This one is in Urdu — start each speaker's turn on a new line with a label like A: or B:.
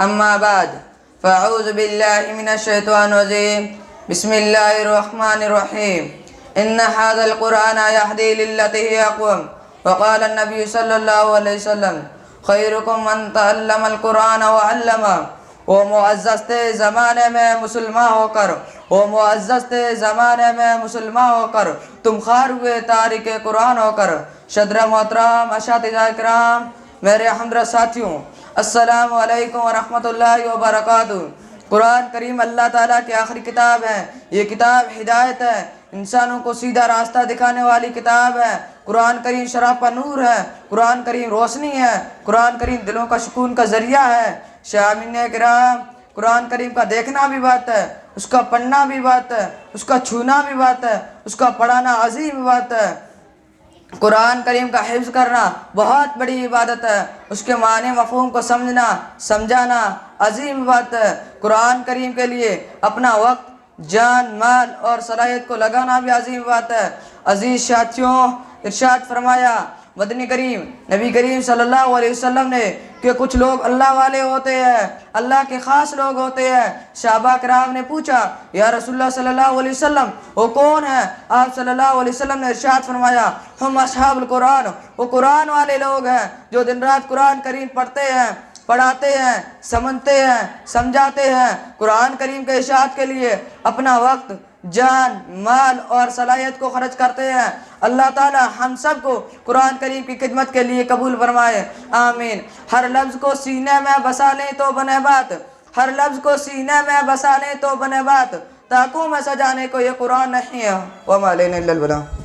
A: أما بعد فأعوذ بالله من الشيطان الرجيم بسم الله الرحمن الرحيم إن هذا القرآن يهدي للتي هي أقوم وقال النبي صلی اللہ علیہ وسلم خیرکم من تعلم القرآن وعلمہ. وہ معزز تھے زمانے میں مسلمان ہو کر، وہ معزز تھے زمانے میں مسلمان ہو کر، تم خار ہوئے تارک قرآن ہو کر. صدر محترم، اساتذہ کرام، میرے ہمدرد ساتھیوں، السلام علیکم ورحمۃ اللہ وبرکاتہ. قرآن کریم اللہ تعالیٰ کی آخری کتاب ہے. یہ کتاب ہدایت ہے، انسانوں کو سیدھا راستہ دکھانے والی کتاب ہے. قرآن کریم شرح پر نور ہے، قرآن کریم روشنی ہے، قرآن کریم دلوں کا سکون کا ذریعہ ہے. شامعین کرام، قرآن کریم کا دیکھنا بھی بات ہے، اس کا پڑھنا بھی بات ہے، اس کا چھونا بھی بات ہے، اس کا پڑھانا عظیم بات ہے. قرآن کریم کا حفظ کرنا بہت بڑی عبادت ہے، اس کے معنی مفہوم کو سمجھانا عظیم بات ہے. قرآن کریم کے لیے اپنا وقت، جان، مال اور صلاحیت کو لگانا بھی عظیم بات ہے. عزیز ساتھیوں، ارشاد فرمایا مدنی کریم نبی کریم صلی اللہ علیہ وسلم نے کہ کچھ لوگ اللہ والے ہوتے ہیں، اللہ کے خاص لوگ ہوتے ہیں. صحابہ کرام نے پوچھا یا رسول اللہ صلی اللہ علیہ وسلم وہ کون ہے؟ آپ صلی اللہ علیہ وسلم نے ارشاد فرمایا ہم اصحاب القرآن، وہ قرآن والے لوگ ہیں جو دن رات قرآن کریم پڑھتے ہیں، پڑھاتے ہیں، سمجھتے ہیں، سمجھاتے ہیں. قرآن کریم کے اشاعت کے لیے اپنا وقت، جان، مال اور صلاحیت کو خرچ کرتے ہیں. اللہ تعالی ہم سب کو قرآن کریم کی خدمت کے لیے قبول فرمائے، آمین. ہر لفظ کو سینے میں بسا لیں تو بنے بات، ہر لفظ کو سینے میں بسا لیں تو بنے بات. تاکوں میں سجانے کو یہ قرآن نہیں ہے. وما علینا الا البلاغ.